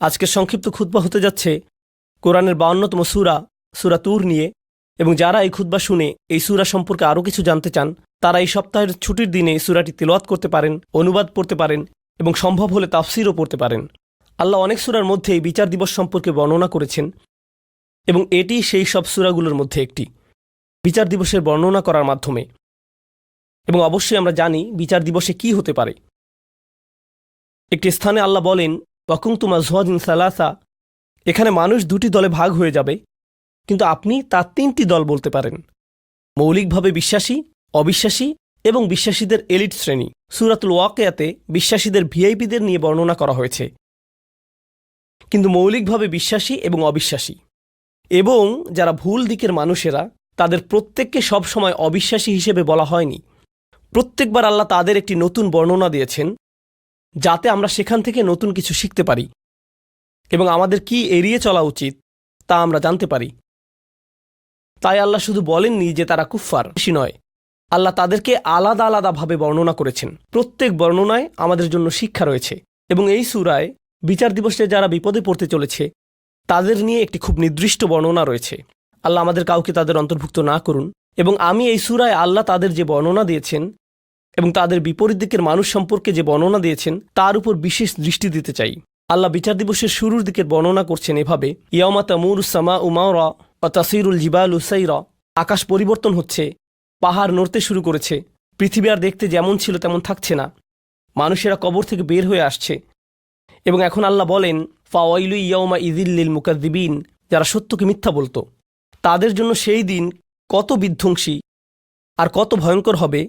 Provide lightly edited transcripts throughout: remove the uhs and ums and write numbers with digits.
আজকের সংক্ষিপ্ত খুতবা হতে যাচ্ছে কোরআনের 52তম সূরা সূরা তুর নিয়ে। এবং যারা এই খুতবা শুনে এই সূরা সম্পর্কে আরও কিছু জানতে চান তারা এই সপ্তাহের ছুটির দিনে এই সূরাটি তিলাওয়াত করতে পারেন, অনুবাদ পড়তে পারেন এবং সম্ভব হলে তাফসিরও পড়তে পারেন। আল্লাহ অনেক সূরার মধ্যে এই বিচার দিবস সম্পর্কে বর্ণনা করেছেন এবং এটি সেই সব সূরাগুলোর মধ্যে একটি, বিচার দিবসের বর্ণনা করার মাধ্যমে। এবং অবশ্যই আমরা জানি বিচার দিবসে কি হতে পারে। একটি স্থানে আল্লাহ বলেন, ওয়াকুনতুম আযওয়াজান সালাসা, এখানে মানুষ দুটি দলে ভাগ হয়ে যাবে, কিন্তু আপনি তার তিনটি দল বলতে পারেন: মৌলিকভাবে বিশ্বাসী, অবিশ্বাসী এবং বিশ্বাসীদের এলিট শ্রেণী। সূরাতুল ওয়াকিয়াতে বিশ্বাসীদের ভিআইপিদের নিয়ে বর্ণনা করা হয়েছে, কিন্তু মৌলিকভাবে বিশ্বাসী এবং অবিশ্বাসী এবং যারা ভুল দিকের মানুষেরা তাদের প্রত্যেককে সবসময় অবিশ্বাসী হিসেবে বলা হয়নি। প্রত্যেকবার আল্লাহ তাদের একটি নতুন বর্ণনা দিয়েছেন যাতে আমরা সেখান থেকে নতুন কিছু শিখতে পারি এবং আমাদের কি এড়িয়ে চলা উচিত তা আমরা জানতে পারি। তাই আল্লাহ শুধু বলেননি যে তারা কুফফার, বেশি নয়, আল্লাহ তাদেরকে আলাদা আলাদাভাবে বর্ণনা করেছেন। প্রত্যেক বর্ণনায় আমাদের জন্য শিক্ষা রয়েছে এবং এই সূরায় বিচার দিবসে যারা বিপদে পড়তে চলেছে তাদের নিয়ে একটি খুব নির্দিষ্ট বর্ণনা রয়েছে। আল্লাহ আমাদের কাউকে তাদের অন্তর্ভুক্ত না করুন। এবং আমি এই সূরায় আল্লাহ তাদের যে বর্ণনা দিয়েছেন এবং তাদের বিপরীত দিকের মানুষ সম্পর্কে যে বর্ণনা দিয়েছেন তার উপর বিশেষ দৃষ্টি দিতে চাই। আল্লাহ বিচার দিবসের শুরুর দিকের বর্ণনা করছেন এভাবে, ইয়াউমা তামুরুস সামাউ মাওরা ওয়া তাসিরুল জিবালু সাইরা, আকাশ পরিবর্তন হচ্ছে, পাহাড় নড়তে শুরু করেছে, পৃথিবী আর দেখতে যেমন ছিল তেমন থাকছে না, মানুষেরা কবর থেকে বের হয়ে আসছে। এবং এখন আল্লাহ বলেন, ফাওয়াইলু ইয়াউমা ইযিল লিল মুকাযযিবিন, যারা সত্যকে মিথ্যা বলতো তাদের জন্য সেই দিন কত বিধ্বংসী আর কত ভয়ঙ্কর হবে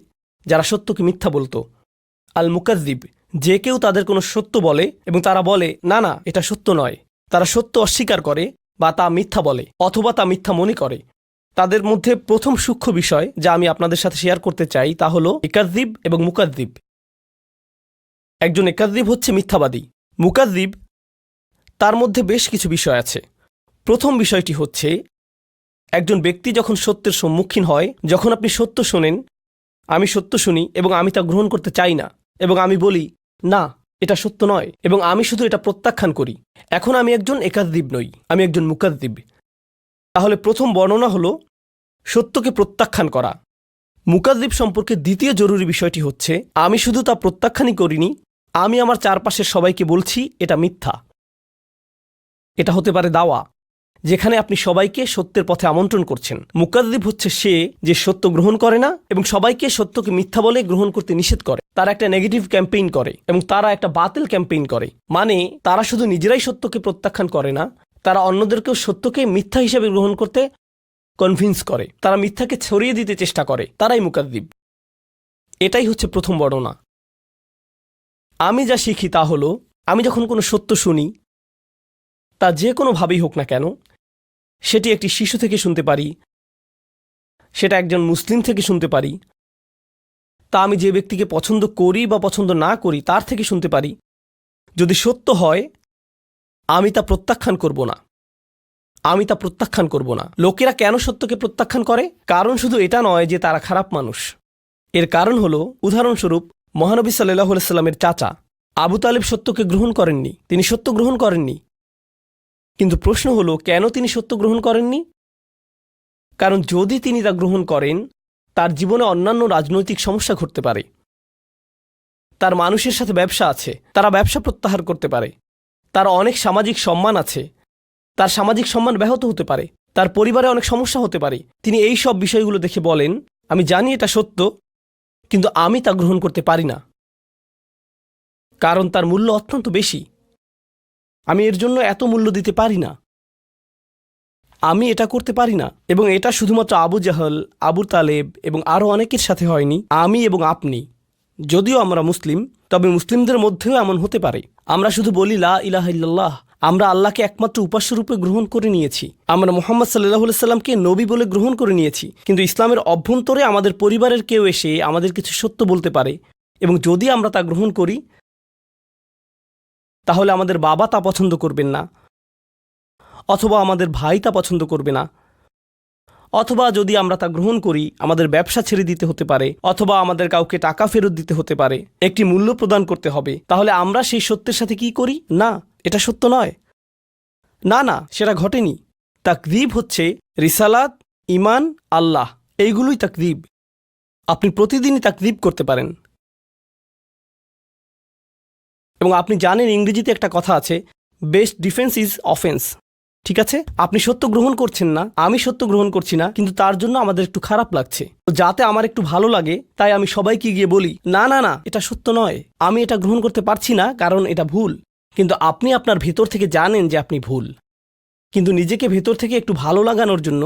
যারা সত্যকে মিথ্যা বলতো। আল মুকাযযিব, যে কেউ তাদের কোনো সত্য বলে এবং তারা বলে না না এটা সত্য নয়, তারা সত্য অস্বীকার করে বা তা মিথ্যা বলে অথবা তা মিথ্যা মনে করে। তাদের মধ্যে প্রথম সূক্ষ্ম বিষয় যা আমি আপনাদের সাথে শেয়ার করতে চাই তা হলো ইকাযযিব এবং মুকাযযিব। একজন ইকাযযিব হচ্ছে মিথ্যাবাদী, মুকাযযিব তার মধ্যে বেশ কিছু বিষয় আছে। প্রথম বিষয়টি হচ্ছে একজন ব্যক্তি যখন সত্যের সম্মুখীন হয়, যখন আপনি সত্য শোনেন, আমি সত্য শুনি এবং আমি তা গ্রহণ করতে চাই না এবং আমি বলি না এটা সত্য নয় এবং আমি শুধু এটা প্রত্যাখ্যান করি, এখন আমি একজন ইকাযযিব নই, আমি একজন মুকাযযিব। তাহলে প্রথম বর্ণনা হলো সত্যকে প্রত্যাখ্যান করা। মুকাযযিব সম্পর্কে দ্বিতীয় জরুরি বিষয়টি হচ্ছে আমি শুধু তা প্রত্যাখ্যানই করিনি, আমি আমার চারপাশের সবাইকে বলছি এটা মিথ্যা। এটা হতে পারে দাওয়া, যেখানে আপনি সবাইকে সত্যের পথে আমন্ত্রণ করছেন। মুকাযযিব হচ্ছে সে যে সত্য গ্রহণ করে না এবং সবাইকে সত্যকে মিথ্যা বলে গ্রহণ করতে নিষেধ করে। তারা একটা নেগেটিভ ক্যাম্পেইন করে এবং তারা একটা বাতিল ক্যাম্পেইন করে। মানে তারা শুধু নিজেরাই সত্যকে প্রত্যাখ্যান করে না, তারা অন্যদেরকেও সত্যকে মিথ্যা হিসেবে গ্রহণ করতে কনভিন্স করে, তারা মিথ্যাকে ছড়িয়ে দিতে চেষ্টা করে, তারাই মুকাযযিব। এটাই হচ্ছে প্রথম বর্ণনা। আমি যা শিখি তা হলো আমি যখন কোনো সত্য শুনি, তা যে কোনোভাবেই হোক না কেন, সেটি একটি শিশু থেকে শুনতে পারি, সেটা একজন মুসলিম থেকে শুনতে পারি, তা আমি যে ব্যক্তিকে পছন্দ করি বা পছন্দ না করি তার থেকে শুনতে পারি, যদি সত্য হয় আমি তা প্রত্যাখ্যান করব না, আমি তা প্রত্যাখ্যান করব না। লোকেরা কেন সত্যকে প্রত্যাখ্যান করে? কারণ শুধু এটা নয় যে তারা খারাপ মানুষ। এর কারণ হলো, উদাহরণস্বরূপ, মহানবী সাল্লাল্লাহু আলাইহি সাল্লামের চাচা আবু তালেব সত্যকে গ্রহণ করেননি, তিনি সত্য গ্রহণ করেননি। কিন্তু প্রশ্ন হলো কেন তিনি সত্য গ্রহণ করেননি? কারণ যদি তিনি তা গ্রহণ করেন তার জীবনে অন্যান্য রাজনৈতিক সমস্যা ঘটতে পারে, তার মানুষের সাথে ব্যবসা আছে, তারা ব্যবসা প্রত্যাহার করতে পারে, তার অনেক সামাজিক সম্মান আছে, তার সামাজিক সম্মান ব্যাহত হতে পারে, তার পরিবারে অনেক সমস্যা হতে পারে। তিনি এই সব বিষয়গুলো দেখে বলেন আমি জানি এটা সত্য কিন্তু আমি তা গ্রহণ করতে পারি না, কারণ তার মূল্য অত্যন্ত বেশি, আমি এর জন্য এত মূল্য দিতে পারি না, আমি এটা করতে পারি না। এবং এটা শুধুমাত্র আবু জাহল, আবু তালেব এবং আরও অনেকের সাথে হয়নি, আমি এবং আপনি, যদিও আমরা মুসলিম, তবে মুসলিমদের মধ্যেও এমন হতে পারে। আমরা শুধু বলি লা ইলাহা ইল্লাল্লাহ, আমরা আল্লাহকে একমাত্র উপাস্যরূপে গ্রহণ করে নিয়েছি, আমরা মুহাম্মদ সাল্লাল্লাহু আলাইহি সাল্লামকে নবী বলে গ্রহণ করে নিয়েছি, কিন্তু ইসলামের অভ্যন্তরে আমাদের পরিবারের কেউ এসে আমাদের কিছু সত্য বলতে পারে এবং যদি আমরা তা গ্রহণ করি তাহলে আমাদের বাবা তা পছন্দ করবেন না, অথবা আমাদের ভাই তা পছন্দ করবে না, অথবা যদি আমরা তা গ্রহণ করি আমাদের ব্যবসা ছেড়ে দিতে হতে পারে, অথবা আমাদের কাউকে টাকা ফেরত দিতে হতে পারে, একটি মূল্য প্রদান করতে হবে। তাহলে আমরা সেই সত্যের সাথে কি করি? না, এটা সত্য নয়, না না, সেটা ঘটেনি। তাকযীব হচ্ছে রিসালাত, ঈমান, আল্লাহ, এইগুলোই তাকযীব। আপনি প্রতিদিনই তাকযীব করতে পারেন। এবং আপনি জানেন ইংরেজিতে একটা কথা আছে, বেস্ট ডিফেন্স ইজ অফেন্স। ঠিক আছে, আপনি সত্য গ্রহণ করছেন না, আমি সত্য গ্রহণ করছি না, কিন্তু তার জন্য আমাদের একটু খারাপ লাগছে। যাতে আমার একটু ভালো লাগে তাই আমি সবাইকে গিয়ে বলি, না না না, এটা সত্য নয়, আমি এটা গ্রহণ করতে পারছি না, কারণ এটা ভুল। কিন্তু আপনি আপনার ভেতর থেকে জানেন যে আপনি ভুল, কিন্তু নিজেকে ভেতর থেকে একটু ভালো লাগানোর জন্য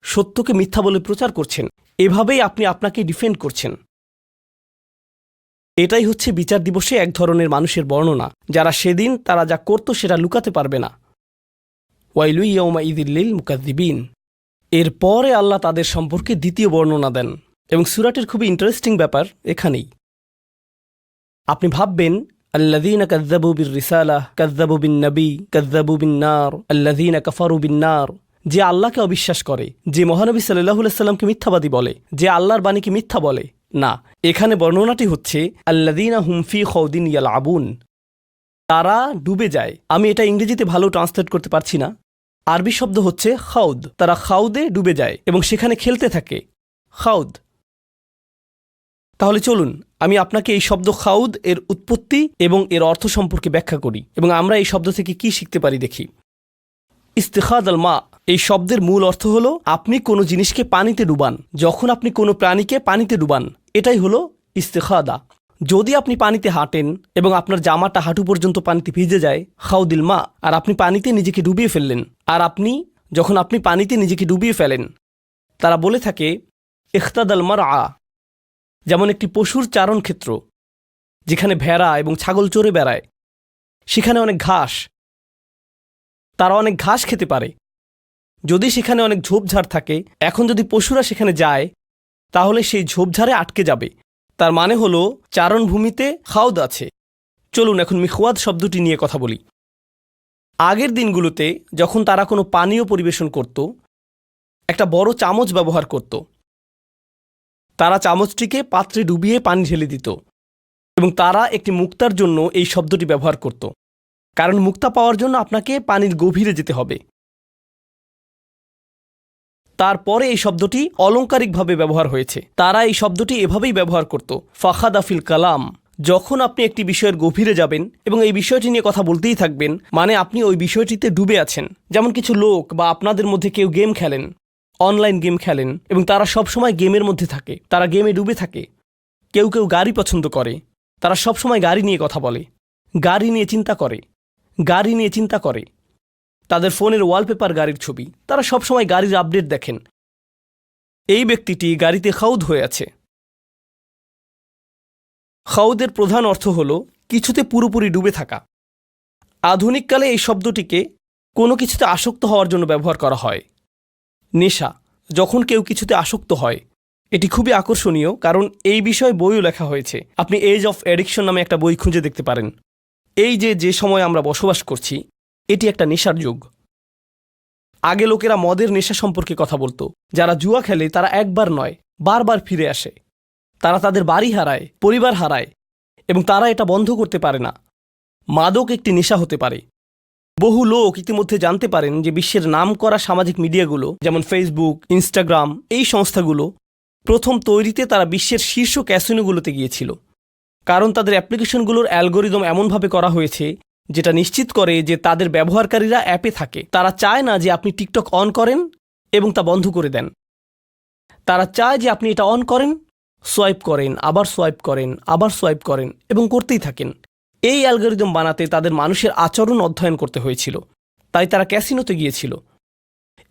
সত্যকে মিথ্যা বলে প্রচার করছেন। এভাবেই আপনি আপনাকে ডিফেন্ড করছেন। এটাই হচ্ছে বিচার দিবসে এক ধরনের মানুষের বর্ণনা, যারা সেদিন তারা যা করত সেটা লুকাতে পারবে না। ওয়াইলু ইয়াউমা ইযিল লিল মুকাযযিবিন। এরপরে আল্লাহ তাদের সম্পর্কে দ্বিতীয় বর্ণনা দেন, এবং সূরাটির খুবই ইন্টারেস্টিং ব্যাপার এখানেই। আপনি ভাববেন, আল্লাযীনা কাযযাবু বির-রিসালাহ কাযযাবু বিন-নবী কাযযাবু বিন-নার আল্লাযীনা কাফারু বিন-নার। যে আল্লাহকে অবিশ্বাস করে, যে মহানবী সাল্লাল্লাহু আলাইহি সাল্লামকে মিথ্যাবাদী বলে, যে আল্লাহর বাণীকে মিথ্যা বলে, না, এখানে বর্ণনাটি হচ্ছে আল্লাযীনা হুম ফী খাউদিন ইয়ালআবুন। তারা ডুবে যায়। আমি এটা ইংরেজিতে ভালো ট্রান্সলেট করতে পারছি না। আরবি শব্দ হচ্ছে খাউদ। তারা খাউদে ডুবে যায় এবং সেখানে খেলতে থাকে। খাউদ। তাহলে চলুন আমি আপনাকে এই শব্দ খাউদ এর উৎপত্তি এবং এর অর্থ সম্পর্কে ব্যাখ্যা করি, এবং আমরা এই শব্দ থেকে কি শিখতে পারি দেখি। ইস্তিখাদ আল মা, এই শব্দের মূল অর্থ হলো আপনি কোনো জিনিসকে পানিতে ডুবান। যখন আপনি কোনো প্রাণীকে পানিতে ডুবান, এটাই হলো ইস্তিখাদা। যদি আপনি পানিতে হাঁটেন এবং আপনার জামাটা হাঁটু পর্যন্ত পানিতে ভিজে যায়, খাউদিল মা, আর আপনি পানিতে নিজেকে ডুবিয়ে ফেললেন, আর যখন আপনি পানিতে নিজেকে ডুবিয়ে ফেলেন, তারা বলে থাকে ইখতাদাল মারআ, যেমন একটি পশুর চারণ ক্ষেত্র, যেখানে ভেড়া এবং ছাগল চড়ে বেড়ায়, সেখানে অনেক ঘাস, তারা অনেক ঘাস খেতে পারে। যদি সেখানে অনেক ঝোপঝাড় থাকে, এখন যদি পশুরা সেখানে যায়, তাহলে সেই ঝোপঝাড়ে আটকে যাবে। তার মানে হলো চারণভূমিতে খাউদ আছে। চলুন এখন মিখওয়াদ শব্দটি নিয়ে কথা বলি। আগের দিনগুলোতে যখন তারা কোনো পানীয় পরিবেশন করত, একটা বড় চামচ ব্যবহার করত। তারা চামচটিকে পাত্রে ডুবিয়ে পানি ঢেলে দিত, এবং তারা একটি মুক্তার জন্য এই শব্দটি ব্যবহার করত, কারণ মুক্তা পাওয়ার জন্য আপনাকে পানির গভীরে যেতে হবে। তারপরে এই শব্দটি অলংকারিকভাবে ব্যবহার হয়েছে। তারা এই শব্দটি এভাবেই ব্যবহার করত, ফাখাদাফিল কালাম। যখন আপনি একটি বিষয়ের গভীরে যাবেন এবং এই বিষয়টি নিয়ে কথা বলতেই থাকবেন, মানে আপনি ওই বিষয়টিতে ডুবে আছেন। যেমন কিছু লোক বা আপনাদের মধ্যে কেউ গেম খেলেন, অনলাইন গেম খেলেন, এবং তারা সবসময় গেমের মধ্যে থাকে, তারা গেমে ডুবে থাকে। কেউ কেউ গাড়ি পছন্দ করে, তারা সবসময় গাড়ি নিয়ে কথা বলে, গাড়ি নিয়ে চিন্তা করে, গাড়ি নিয়ে চিন্তা করে। তাদের ফোনের ওয়ালপেপার গাড়ির ছবি, তারা সবসময় গাড়ির আপডেট দেখেন। এই ব্যক্তিটি গাড়িতে খাউদ হয়ে আছে। খাউদের প্রধান অর্থ হল কিছুতে পুরোপুরি ডুবে থাকা। আধুনিককালে এই শব্দটিকে কোনো কিছুতে আসক্ত হওয়ার জন্য ব্যবহার করা হয়। নেশা, যখন কেউ কিছুতে আসক্ত হয়, এটি খুবই আকর্ষণীয়, কারণ এই বিষয়ে বইও লেখা হয়েছে। আপনি এজ অফ অ্যাডিকশন নামে একটা বই খুঁজে দেখতে পারেন। এই যে সময় আমরা বসবাস করছি, এটি একটা নেশার যুগ। আগে লোকেরা মদের নেশা সম্পর্কে কথা বলতো। যারা জুয়া খেলে তারা একবার নয়, বারবার ফিরে আসে। তারা তাদের বাড়ি হারায়, পরিবার হারায়, এবং তারা এটা বন্ধ করতে পারে না। মাদক একটি নেশা হতে পারে। বহু লোক ইতিমধ্যে জানতে পারেন যে বিশ্বের নামকরা সামাজিক মিডিয়াগুলো, যেমন ফেসবুক, ইনস্টাগ্রাম, এই সংস্থাগুলো প্রথম তৈরিতে তারা বিশ্বের শীর্ষ ক্যাসিনোগুলোতে গিয়েছিল, কারণ তাদের অ্যাপ্লিকেশনগুলোর অ্যালগোরিদম এমনভাবে করা হয়েছে যেটা নিশ্চিত করে যে তাদের ব্যবহারকারীরা অ্যাপে থাকে। তারা চায় না যে আপনি টিকটক অন করেন এবং তা বন্ধ করে দেন। তারা চায় যে আপনি এটা অন করেন, সোয়াইপ করেন, আবার সোয়াইপ করেন, আবার সোয়াইপ করেন, এবং করতেই থাকেন। এই অ্যালগোরিদম বানাতে তাদের মানুষের আচরণ অধ্যয়ন করতে হয়েছিল। তাই তারা ক্যাসিনোতে গিয়েছিল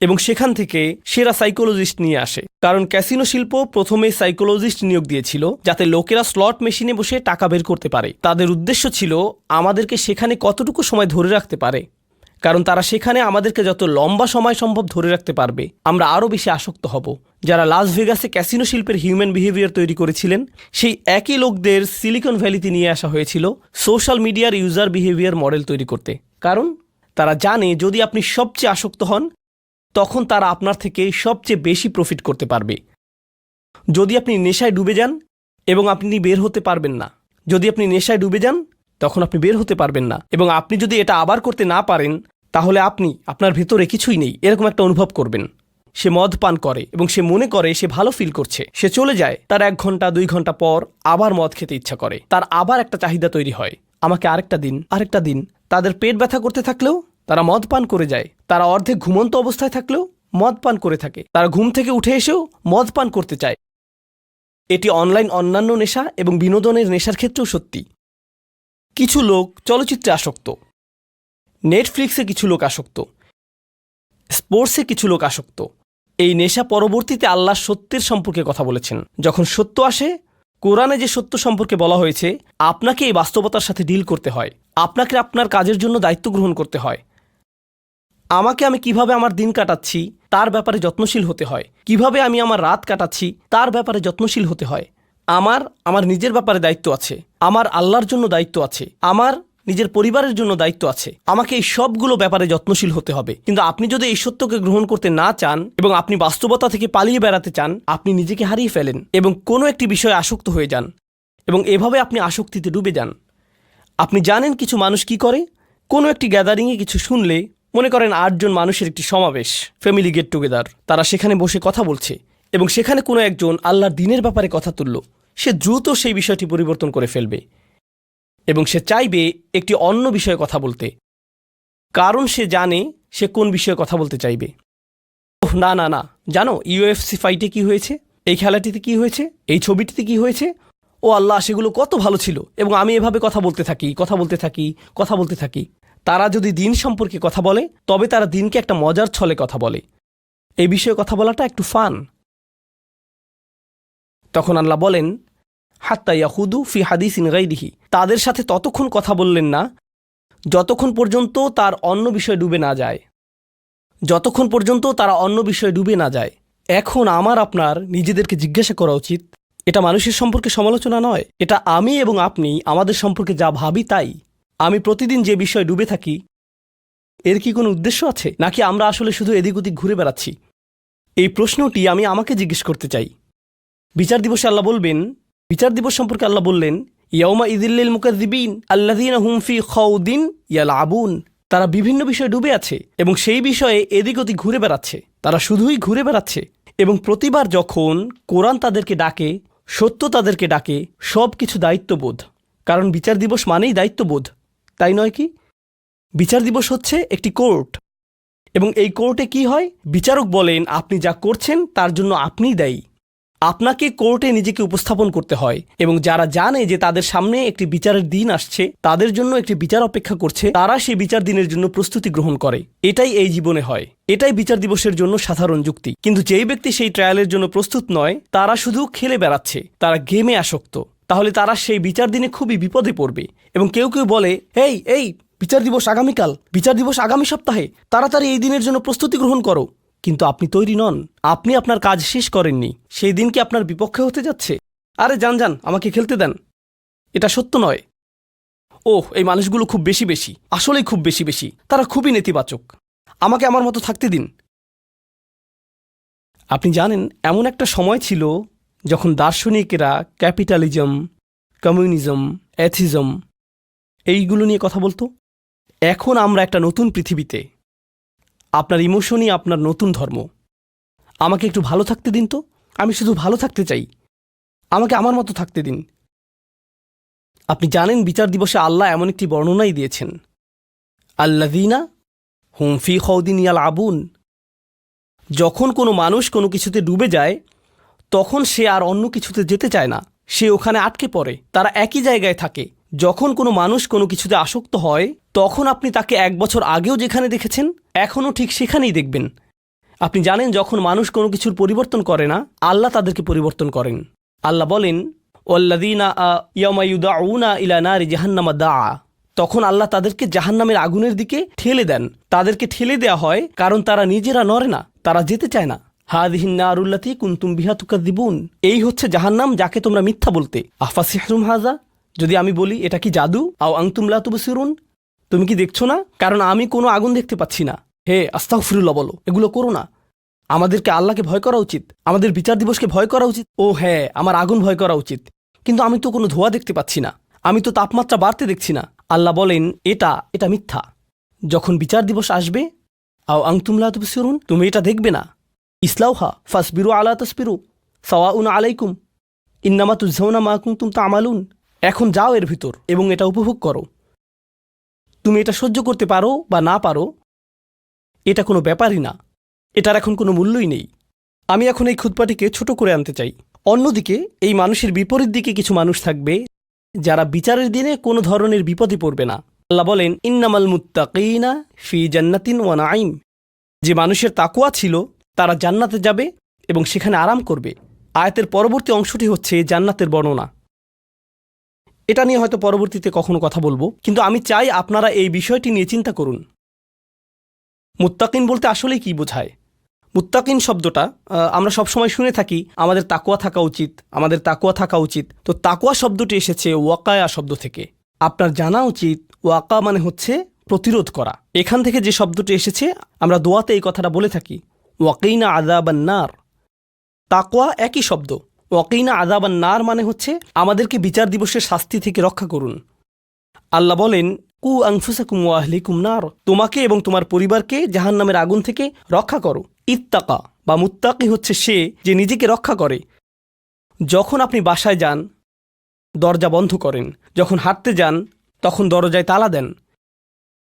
এবং সেখান থেকে সেরা সাইকোলজিস্ট নিয়ে আসে, কারণ ক্যাসিনো শিল্প প্রথমে সাইকোলজিস্ট নিয়োগ দিয়েছিল যাতে লোকেরা স্লট মেশিনে বসে টাকা বের করতে পারে। তাদের উদ্দেশ্য ছিল আমাদেরকে সেখানে কতটুকু সময় ধরে রাখতে পারে, কারণ তারা সেখানে আমাদেরকে যত লম্বা সময় সম্ভব ধরে রাখতে পারবে, আমরা আরও বেশি আসক্ত হব। যারা লাস ভেগাসে ক্যাসিনো শিল্পের হিউম্যান বিহেভিয়ার তৈরি করেছিলেন, সেই একই লোকদের সিলিকন ভ্যালিতে নিয়ে আসা হয়েছিল সোশ্যাল মিডিয়ার ইউজার বিহেভিয়ার মডেল তৈরি করতে। কারণ তারা জানে যদি আপনি সবচেয়ে আসক্ত হন, তখন তারা আপনার থেকে সবচেয়ে বেশি প্রফিট করতে পারবে। যদি আপনি নেশায় ডুবে যান এবং আপনি বের হতে পারবেন না, যদি আপনি নেশায় ডুবে যান তখন আপনি বের হতে পারবেন না, এবং আপনি যদি এটা আবার করতে না পারেন, তাহলে আপনি আপনার ভেতরে কিছুই নেই এরকম একটা অনুভব করবেন। সে মদ পান করে এবং সে মনে করে সে ভালো ফিল করছে, সে চলে যায়, তার 1 ঘন্টা 2 ঘন্টা পর আবার মদ খেতে ইচ্ছা করে, তার আবার একটা চাহিদা তৈরি হয়, আমাকে আরেকটা দিন। তাদের পেট ব্যথা করতে থাকলেও তারা মদ পান করে যায়, তারা অর্ধেক ঘুমন্ত অবস্থায় থাকলেও মদ পান করে থাকে, তারা ঘুম থেকে উঠে এসেও মদ পান করতে চায়। এটি অনলাইন অন্যান্য নেশা এবং বিনোদনের নেশার ক্ষেত্রেও সত্যি। কিছু লোক চলচ্চিত্রে আসক্ত, নেটফ্লিক্সে কিছু লোক আসক্ত, স্পোর্টসে কিছু লোক আসক্ত। এই নেশা পরবর্তীতে আল্লাহ সত্যের সম্পর্কে কথা বলেছেন। যখন সত্য আসে, কোরআনে যে সত্য সম্পর্কে বলা হয়েছে, আপনাকে এই বাস্তবতার সাথে ডিল করতে হয়, আপনাকে আপনার কাজের জন্য দায়িত্ব গ্রহণ করতে হয়। আমি কিভাবে আমার দিন কাটাচ্ছি তার ব্যাপারে যত্নশীল হতে হয়, কিভাবে আমি আমার রাত কাটাচ্ছি তার ব্যাপারে যত্নশীল হতে হয়। আমার নিজের ব্যাপারে দায়িত্ব আছে, আমার আল্লাহর জন্য দায়িত্ব আছে, আমার নিজের পরিবারের জন্য দায়িত্ব আছে। আমাকে এই সবগুলো ব্যাপারে যত্নশীল হতে হবে। কিন্তু আপনি যদি এই সত্যকে গ্রহণ করতে না চান এবং আপনি বাস্তবতা থেকে পালিয়ে বেড়াতে চান, আপনি নিজেকে হারিয়ে ফেলেন এবং কোনো একটি বিষয়ে আসক্ত হয়ে যান এবং এভাবে আপনি আসক্তিতে ডুবে যান। আপনি জানেন কিছু মানুষ কি করে? কোনো একটি গ্যাদারিংয়ে কিছু শুনলে, মনে করেন 8 জন মানুষের একটি সমাবেশ, ফ্যামিলি গেট টুগেদার, তারা সেখানে বসে কথা বলছে এবং সেখানে কোনো একজন আল্লাহর দ্বীনের ব্যাপারে কথা তুলল, সে দ্রুত সেই বিষয়টি পরিবর্তন করে ফেলবে এবং সে চাইবে একটি অন্য বিষয়ে কথা বলতে, কারণ সে জানে সে কোন বিষয়ে কথা বলতে চাইবে। ওহ না, জানো ইউএফসি ফাইটে কি হয়েছে, এই খেলাটিতে কি হয়েছে, এই ছবিটিতে কি হয়েছে, ও আল্লাহ সেগুলো কত ভালো ছিল এবং আমি এভাবে কথা বলতে থাকি। তারা যদি দিন সম্পর্কে কথা বলে তবে তারা দিনকে একটা মজার ছলে কথা বলে, এই বিষয়ে কথা বলাটা একটু ফান। তখন আল্লাহ বলেন, হাত্তা ইয়াহুদু ফি হাদিসিন গাইরিহি, তাদের সাথে ততক্ষণ কথা বললেন না যতক্ষণ পর্যন্ত তার অন্য বিষয়ে ডুবে না যায়। এখন আমার আপনার নিজেদেরকে জিজ্ঞাসা করা উচিত, এটা মানুষের সম্পর্কে সমালোচনা নয়, এটা আমি এবং আপনি আমাদের সম্পর্কে যা ভাবি তাই। আমি প্রতিদিন যে বিষয়ে ডুবে থাকি, এর কি কোনো উদ্দেশ্য আছে, নাকি আমরা আসলে শুধু এদিক ওদিক ঘুরে বেড়াচ্ছি? এই প্রশ্নটি আমি আমাকে জিজ্ঞেস করতে চাই। বিচার দিবস সম্পর্কে আল্লাহ বললেন, ইয়াউমা ইযিল্লিল মুকাযযিবিন আল্লাযীনা হুম ফি খাউদিন ইয়ালআবুন, তারা বিভিন্ন বিষয়ে ডুবে আছে এবং সেই বিষয়ে এদিক ওদিক ঘুরে বেড়াচ্ছে, তারা শুধুই ঘুরে বেড়াচ্ছে। এবং প্রতিবার যখন কোরআন তাদেরকে ডাকে, সত্য তাদেরকে ডাকে, সব কিছু দায়িত্ববোধ, কারণ বিচার দিবস মানেই দায়িত্ববোধ, তাই নয় কি? বিচার দিবস হচ্ছে একটি কোর্ট এবং এই কোর্টে কি হয়? বিচারক বলেন আপনি যা করছেন তার জন্য আপনিই দায়ী। আপনাকে কোর্টে নিজেকে উপস্থাপন করতে হয় এবং যারা জানে যে তাদের সামনে একটি বিচারের দিন আসছে, তাদের জন্য একটি বিচার অপেক্ষা করছে, তারা সেই বিচার দিনের জন্য প্রস্তুতি গ্রহণ করে। এটাই এই জীবনে হয়, এটাই বিচার দিবসের জন্য সাধারণ যুক্তি। কিন্তু যেই ব্যক্তি সেই ট্রায়ালের জন্য প্রস্তুত নয়, তারা শুধু খেলে বেড়াচ্ছে, তারা গেমে আসক্ত, তাহলে তারা সেই বিচার দিনে খুবই বিপদে পড়বে। এবং কেউ বলে, এই বিচার দিবস আগামীকাল, বিচার দিবস আগামী সপ্তাহে, তাড়াতাড়ি এই দিনের জন্য প্রস্তুতি গ্রহণ করো। কিন্তু আপনি তৈরি নন, আপনি আপনার কাজ শেষ করেননি, সেই দিন কি আপনার বিপক্ষে হতে যাচ্ছে? আরে যান, আমাকে খেলতে দেন। এটা সত্য নয়। ওহ, এই মানুষগুলো খুব বেশি, আসলেই খুব বেশি, তারা খুবই নেতিবাচক, আমাকে আমার মতো থাকতে দিন। আপনি জানেন, এমন একটা সময় ছিল যখন দার্শনিকেরা ক্যাপিটালিজম, কমিউনিজম, অ্যাথিজম এইগুলো নিয়ে কথা বলতো। এখন আমরা একটা নতুন পৃথিবীতে, আপনার ইমোশনই আপনার নতুন ধর্ম। আমাকে একটু ভালো থাকতে দিন তো, আমি শুধু ভালো থাকতে চাই, আমাকে আমার মতো থাকতে দিন। আপনি জানেন বিচার দিবসে আল্লাহ এমন একটি বর্ণনাই দিয়েছেন, আল্লাযীনা হুম ফি খাউদিন ইয়ালআবুন, যখন কোনো মানুষ কোনো কিছুতে ডুবে যায় তখন সে আর অন্য কিছুতে যেতে চায় না, সে ওখানে আটকে পড়ে, তারা একই জায়গায় থাকে। যখন কোনো মানুষ কোনো কিছুতে আসক্ত হয় তখন আপনি তাকে 1 বছর আগেও যেখানে দেখেছেন এখনও ঠিক সেখানেই দেখবেন। আপনি জানেন, যখন মানুষ কোনো কিছুর পরিবর্তন করে না, আল্লাহ তাদেরকে পরিবর্তন করেন। আল্লাহ বলেন, ওয়াল্লাযীনা ইয়াওমা ইউদআউনা ইলা নারি জাহান্নামা দাআ, তখন আল্লাহ তাদেরকে জাহান্নামের আগুনের দিকে ঠেলে দেন। তাদেরকে ঠেলে দেয়া হয় কারণ তারা নিজেরা নড়ে না, তারা যেতে চায় না। হাযিহিন নারুল্লাতী কুনতুম বিহা তুকাযযিবুন, এই হচ্ছে জাহান্নাম যাকে তোমরা মিথ্যা বলতে। আফাসিহরুম হাযা, যদি আমি বলি এটা কি জাদু? আও আনতুম লা তুবসিরুন, তুমি কি দেখছো না? কারণ আমি কোনো আগুন দেখতে পাচ্ছি না। হে আস্তাগফিরুল্লাহ বলো, এগুলো করো না। আমাদেরকে আল্লাহকে ভয় করা উচিত, আমাদের বিচার দিবসকে ভয় করা উচিত। ও হ্যাঁ, আমার আগুন ভয় করা উচিত, কিন্তু আমি তো কোনো ধোঁয়া দেখতে পাচ্ছি না, আমি তো তাপমাত্রা বাড়তে দেখছি না। আল্লাহ বলেন এটা মিথ্যা। যখন বিচার দিবস আসবে, আও আনতুম লা তুবসিরুন, তুমি এটা দেখবে না। ইসলাউহা ফাসবিরু আলা তাসবিরু সাওয়াউন আলাইকুম ইন্নামা তুজজাউনা মা কুনতুম তা'মালুন। এখন যাও এর ভিতর এবং এটা উপভোগ করো। তুমি এটা সহ্য করতে পারো বা না পারো, এটা কোনো ব্যাপারই না, এটার এখন কোনো মূল্যই নেই। আমি এখন এই খুতবাটিকে ছোট করে আনতে চাই। অন্যদিকে এই মানুষের বিপরীত দিকে কিছু মানুষ থাকবে যারা বিচারের দিনে কোনো ধরনের বিপদে পড়বে না। আল্লাহ বলেন, ইন্নামাল মুত্তাকিনা ফি জান্নাতিন ওয়া নাঈম। যে মানুষের তাকওয়া ছিল তারা জান্নাতে যাবে এবং সেখানে আরাম করবে। আয়াতের পরবর্তী অংশটি হচ্ছে জান্নাতের বর্ণনা। এটা নিয়ে হয়তো পরবর্তীতে কখনো কথা বলবো, কিন্তু আমি চাই আপনারা এই বিষয়টি নিয়ে চিন্তা করুন। মুত্তাকিন বলতে আসলেই কি বোঝায়? মুত্তাকিন শব্দটা আমরা সবসময় শুনে থাকি আমাদের তাকওয়া থাকা উচিত, আমাদের তাকওয়া থাকা উচিত। তো তাকওয়া শব্দটি এসেছে ওয়াকায়া শব্দ থেকে। আপনার জানা উচিত ওয়াকা মানে হচ্ছে প্রতিরোধ করা। এখান থেকে যে শব্দটি এসেছে, আমরা দোয়াতে এই কথাটা বলে থাকি, ওয়াকিনা আযাবান নার। তাকওয়া একই শব্দ। ওয়াকিনা আযাবান নার মানে হচ্ছে আমাদেরকে বিচার দিবসের শাস্তি থেকে রক্ষা করুন। আল্লাহ বলেন, কু আনফুসাকুম ওয়া আহলিকুম নার, তোমাকে এবং তোমার পরিবারকে জাহান্নামের আগুন থেকে রক্ষা করো। ইত্তাকা বা মুত্তাকি হচ্ছে সে যে নিজেকে রক্ষা করে। যখন আপনি বাসায় যান দরজা বন্ধ করেন, যখন হাঁটতে যান তখন দরজায় তালা দেন,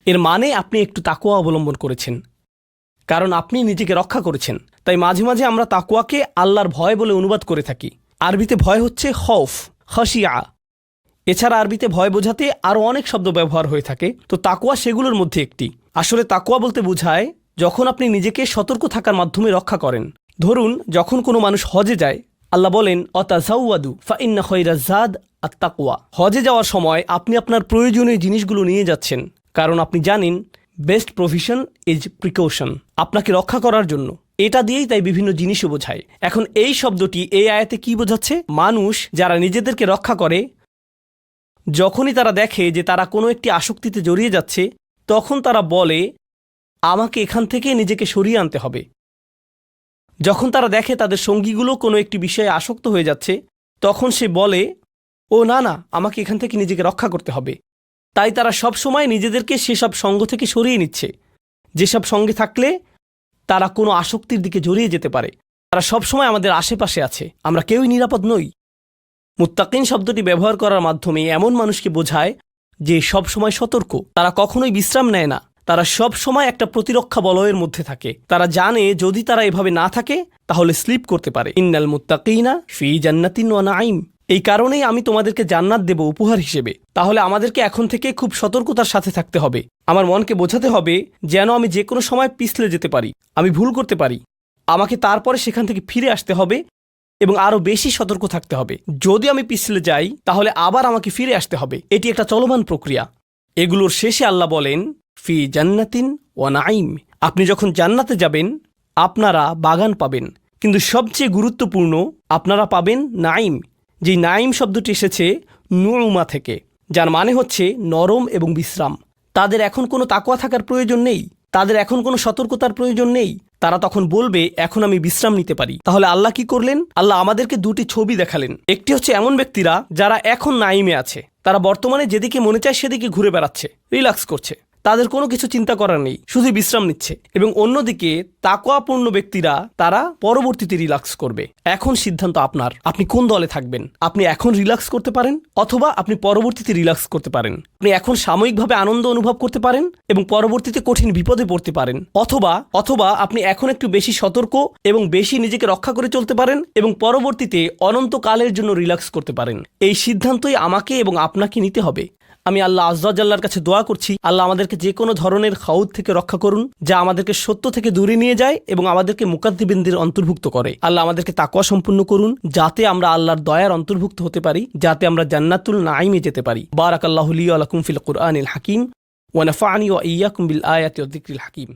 এর মানে আপনি একটু তাকওয়া অবলম্বন করেছেন, কারণ আপনি নিজেকে রক্ষা করেছেন। তাই মাঝে মাঝে আমরা তাকওয়াকে আল্লাহর ভয় বলে অনুবাদ করে থাকি। আরবিতে ভয় হচ্ছে খৌফ, খাশিয়া। এছাড়া আরবিতে ভয় বোঝাতে আরও অনেক শব্দ ব্যবহার হয়ে থাকে, তো তাকওয়া সেগুলোর মধ্যে একটি। আসলে তাকওয়া বলতে বোঝায় যখন আপনি নিজেকে সতর্ক থাকার মাধ্যমে রক্ষা করেন। ধরুন, যখন কোনো মানুষ হজে যায়, আল্লাহ বলেন, অতাজাওয়াদু ফাইন্না খায়রাজ যাদ আত-তাকওয়া। হজে যাওয়ার সময় আপনি আপনার প্রয়োজনীয় জিনিসগুলো নিয়ে যাচ্ছেন, কারণ আপনি জানেন বেস্ট প্রভিশন ইজ প্রিকশন, আপনাকে রক্ষা করার জন্য। এটা দিয়েই তাই বিভিন্ন জিনিসও বোঝায়। এখন এই শব্দটি এই আয়াতে কি বোঝাচ্ছে? মানুষ যারা নিজেদেরকে রক্ষা করে, যখনই তারা দেখে যে তারা কোনো একটি আসক্তিতে জড়িয়ে যাচ্ছে, তখন তারা বলে, আমাকে এখান থেকে নিজেকে সরিয়ে আনতে হবে। যখন তারা দেখে তাদের সঙ্গীগুলো কোনো একটি বিষয়ে আসক্ত হয়ে যাচ্ছে, তখন সে বলে, ও না না, আমাকে এখান থেকে নিজেকে রক্ষা করতে হবে। তাই তারা সব সময় নিজেদেরকে সেসব সঙ্গ থেকে সরিয়ে নিচ্ছে, যেসব সঙ্গে থাকলে তারা কোনো আসক্তির দিকে জড়িয়ে যেতে পারে। তারা সব সময় আমাদের আশেপাশে আছে, আমরা কেউই নিরাপদ নই। মুত্তাকিন শব্দটি ব্যবহার করার মাধ্যমে এমন মানুষকে বোঝায় যে সব সময় সতর্ক, তারা কখনোই বিশ্রাম নেয় না, তারা সব সময় একটা প্রতিরক্ষা বলয়ের মধ্যে থাকে। তারা জানে যদি তারা এভাবে না থাকে তাহলে স্লিপ করতে পারে। ইন্নাল মুত্তাকিনা ফি জান্নাতিন ওয়া নাঈম। এই কারণেই আমি তোমাদেরকে জান্নাত দেব উপহার হিসেবে। তাহলে আমাদেরকে এখন থেকে খুব সতর্কতার সাথে থাকতে হবে। আমার মনকে বোঝাতে হবে যেন আমি যে কোনো সময় পিছলে যেতে পারি, আমি ভুল করতে পারি, আমাকে তারপরে সেখান থেকে ফিরে আসতে হবে এবং আরও বেশি সতর্ক থাকতে হবে। যদি আমি পিছলে যাই তাহলে আবার আমাকে ফিরে আসতে হবে। এটি একটা চলমান প্রক্রিয়া। এগুলোর শেষে আল্লাহ বলেন, ফি জান্নাতিন ওয়া নাঈম। আপনি যখন জান্নাতে যাবেন আপনারা বাগান পাবেন, কিন্তু সবচেয়ে গুরুত্বপূর্ণ আপনারা পাবেন নাঈম। যেই নাঈম শব্দটি এসেছে নুউমা থেকে, যার মানে হচ্ছে নরম এবং বিশ্রাম। তাদের এখন কোনো তাকওয়া থাকার প্রয়োজন নেই, তাদের এখন কোনো সতর্কতার প্রয়োজন নেই। তারা তখন বলবে, এখন আমি বিশ্রাম নিতে পারি। তাহলে আল্লাহ কি করলেন? আল্লাহ আমাদেরকে দুটি ছবি দেখালেন। একটি হচ্ছে এমন ব্যক্তিরা যারা এখন নাইমে আছে, তারা বর্তমানে যেদিকে মনে চায় সেদিকে ঘুরে বেড়াচ্ছে, রিল্যাক্স করছে, তাদের কোনো কিছু চিন্তা করার নেই, শুধু বিশ্রাম নিচ্ছে। এবং অন্যদিকে তাকওয়াপূর্ণ ব্যক্তিরা তারা পরবর্তীতে রিল্যাক্স করবে। এখন সিদ্ধান্ত আপনার, আপনি কোন দলে থাকবেন। আপনি এখন রিল্যাক্স করতে পারেন অথবা আপনি পরবর্তীতে রিল্যাক্স করতে পারেন। আপনি এখন সাময়িকভাবে আনন্দ অনুভব করতে পারেন এবং পরবর্তীতে কঠিন বিপদে পড়তে পারেন, অথবা আপনি এখন একটু বেশি সতর্ক এবং বেশি নিজেকে রক্ষা করে চলতে পারেন এবং পরবর্তীতে অনন্তকালের জন্য রিল্যাক্স করতে পারেন। এই সিদ্ধান্তই আমাকে এবং আপনাকে নিতে হবে। আমি আল্লাহ আজ্জা জাল্লার কাছে দোয়া করছি, আল্লাহ আমাদেরকে যে কোনো ধরনের খাউদ থেকে রক্ষা করুন, যা আমাদেরকে সত্য থেকে দূরে নিয়ে যায় এবং আমাদেরকে মুকাদ্দিবিনদের অন্তর্ভুক্ত করে। আল্লাহ আমাদেরকে তাকওয়া সম্পূর্ণ করুন, যাতে আমরা আল্লাহর দয়ার অন্তর্ভুক্ত হতে পারি, যাতে আমরা জান্নাতুল নাঈমে যেতে পারি। বারাকাল্লাহু লি ওয়া লাকুম ফিল কুরআনিল হাকিম ওয়া নাফা'নি ওয়া ইয়্যাকুম বিল আয়াতি ওয়াজ যিকরিল হাকিম।